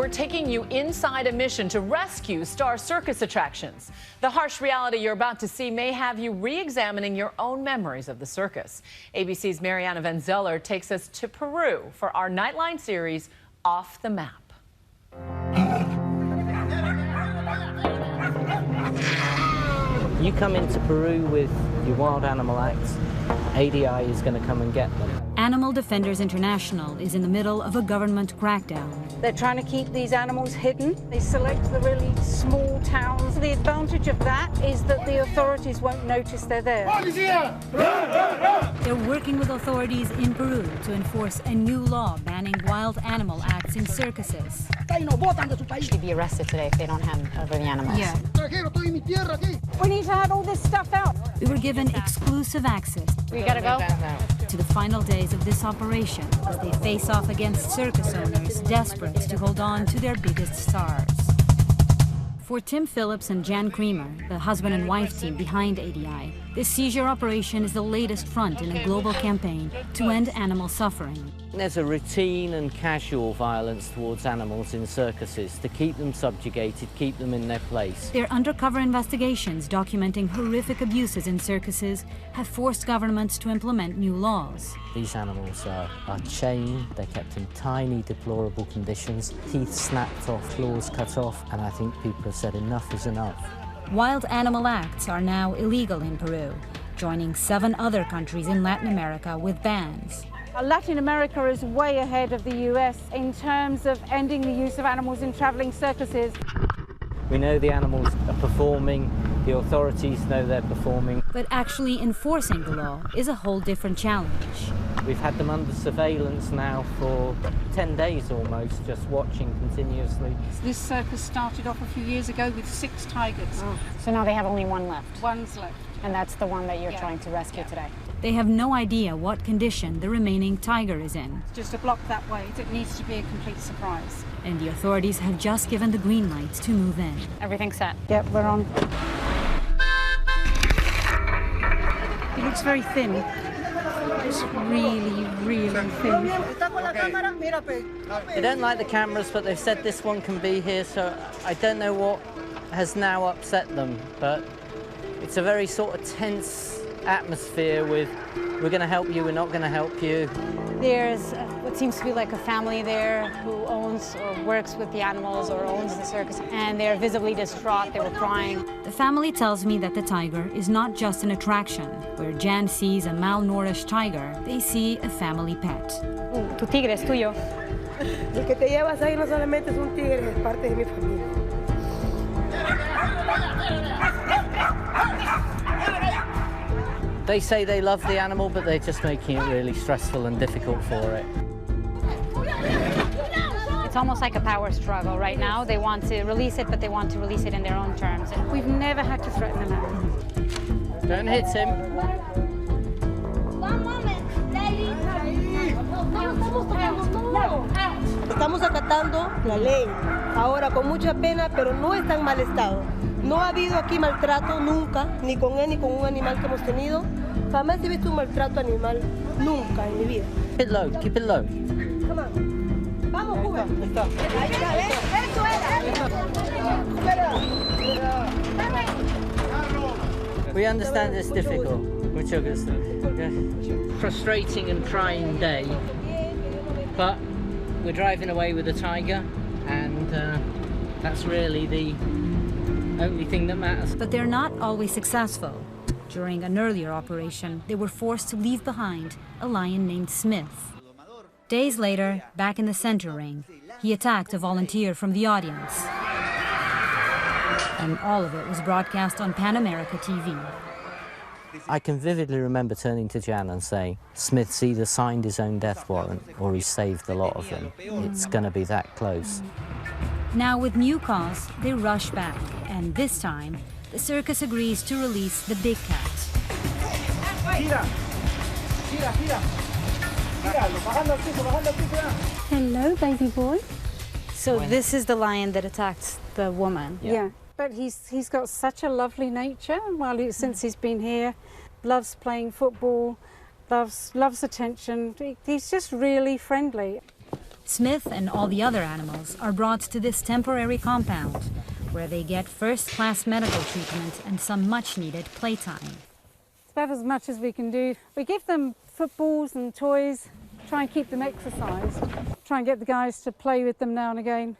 we're taking you inside a mission to rescue star circus attractions. The harsh reality you're about to see may have you re-examining your own memories of the circus. ABC's Mariana Van Zeller takes us to Peru for our Nightline series, Off the Map. You come into Peru with your wild animal acts, ADI is going to come and get them. Animal Defenders International is in the middle of a government crackdown. They're trying to keep these animals hidden. They select the really small towns. The advantage of that is that the authorities won't notice they're there. They're working with authorities in Peru to enforce a new law banning wild animal acts in circuses. They'd be arrested today if they don't hand over the animals. Yeah. We need to have all this stuff out. We were given exclusive access We gotta go. to the final days of this operation as they face off against circus owners desperate to hold on to their biggest stars. For Tim Phillips and Jan Creamer, the husband and wife team behind ADI, this seizure operation is the latest front in a global campaign to end animal suffering. There's a routine and casual violence towards animals in circuses to keep them subjugated, keep them in their place. Their undercover investigations documenting horrific abuses in circuses have forced governments to implement new laws. These animals are chained, they're kept in tiny, deplorable conditions, teeth snapped off, claws cut off, and I think people have said enough is enough. Wild animal acts are now illegal in Peru, joining 7 other countries in Latin America with bans. Latin America is way ahead of the US in terms of ending the use of animals in traveling circuses. We know the animals are performing, the authorities know they're performing. But actually enforcing the law is a whole different challenge. We've had them under surveillance now for 10 days almost, just watching continuously. This circus started off a few years ago with 6 tigers. So now they have only one left. One's left. And that's the one that you're trying to rescue today. They have no idea what condition the remaining tiger is in. Just a block that way. It needs to be a complete surprise. And the authorities have just given the green light to move in. Everything's set. Yep, we're on. It looks very thin. It's really, really thin. They don't like the cameras, but they've said this one can be here, so I don't know what has now upset them, but it's a very sort of tense atmosphere with we're going to help you, we're not going to help you. There's what seems to be like a family there who owns or works with the animals or owns the circus, and they're visibly distraught. They were crying. The family tells me that the tiger is not just an attraction. Where Jan sees a malnourished tiger, they see a family pet. Tu tigre es tuyo. El que te llevas ahí no solamente es un tigre, es parte de mi familia. They say they love the animal, but they're just making it really stressful and difficult for it. It's almost like a power struggle right now. They want to release it, but they want to release it in their own terms. We've never had to threaten an animal. Don't hit him. One moment, ladies. Estamos acatando la ley. Ahora, con mucha pena, pero no está en mal estado. No ha habido aquí maltrato nunca, ni con él ni con un animal que hemos tenido. Jamás he visto un maltrato animal, nunca en mi vida. Keep it low, keep it low. Come on. Vamos, Cuba. Ahí está, ¿ves? Eso era. We understand it's difficult. Mucho gusto. Frustrating and trying day, but we're driving away with a tiger, and that's really the only thing that matters. But they're not always successful. During an earlier operation, they were forced to leave behind a lion named Smith. Days later, back in the center ring, he attacked a volunteer from the audience. And all of it was broadcast on Pan America TV. I can vividly remember turning to Jan and saying, Smith's either signed his own death warrant or he saved a lot of them. It's going to be that close. Now, with new cause, they rush back, and this time, the circus agrees to release the big cat. Hello, baby boy. So this is the lion that attacked the woman. Yeah. But he's got such a lovely nature. Since he's been here, loves playing football, loves attention. He's just really friendly. Smith and all the other animals are brought to this temporary compound, where they get first-class medical treatment and some much-needed playtime. It's about as much as we can do. We give them footballs and toys, try and keep them exercised, try and get the guys to play with them now and again.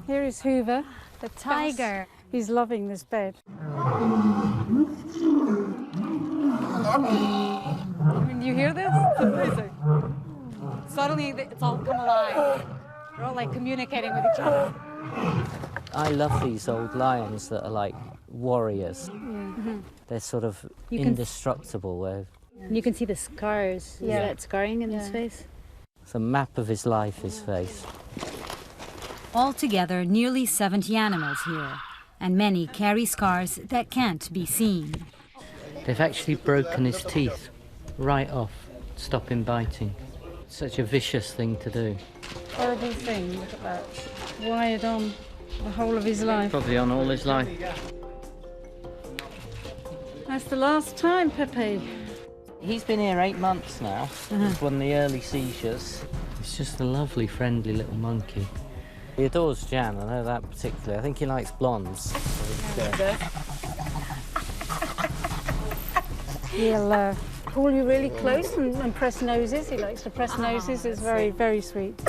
Here is Hoover, the tiger. He's loving this bed. When you hear this, it's amazing. Suddenly it's all come alive. They're all like communicating with each other. I love these old lions that are like warriors. They're sort of indestructible. You can see the scars. Yeah. That scarring in his face? It's a map of his life, his face. Altogether, nearly 70 animals here, and many carry scars that can't be seen. They've actually broken his teeth right off, to stop him biting. Such a vicious thing to do. Horrible thing, look at that. Wired on the whole of his life. Probably on all his life. That's the last time, Pepe. He's been here 8 months now. He's one of the early seizures. He's just a lovely, friendly little monkey. He adores Jan, I know that particularly. I think he likes blondes. He'll pull you really close and press noses. He likes to press noses. It's very, very sweet.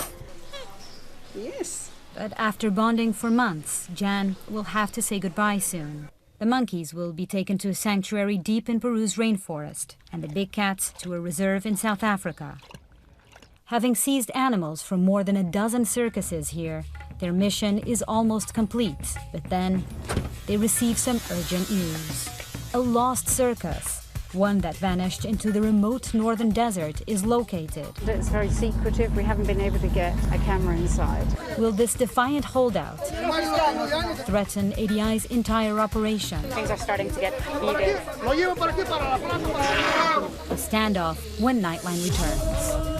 Yes. But after bonding for months, Jan will have to say goodbye soon. The monkeys will be taken to a sanctuary deep in Peru's rainforest, and the big cats to a reserve in South Africa. Having seized animals from more than a dozen circuses here, their mission is almost complete. But then they receive some urgent news. A lost circus, one that vanished into the remote northern desert, is located. It's very secretive. We haven't been able to get a camera inside. Will this defiant holdout threaten ADI's entire operation? Things are starting to get heated. A standoff when Nightline returns.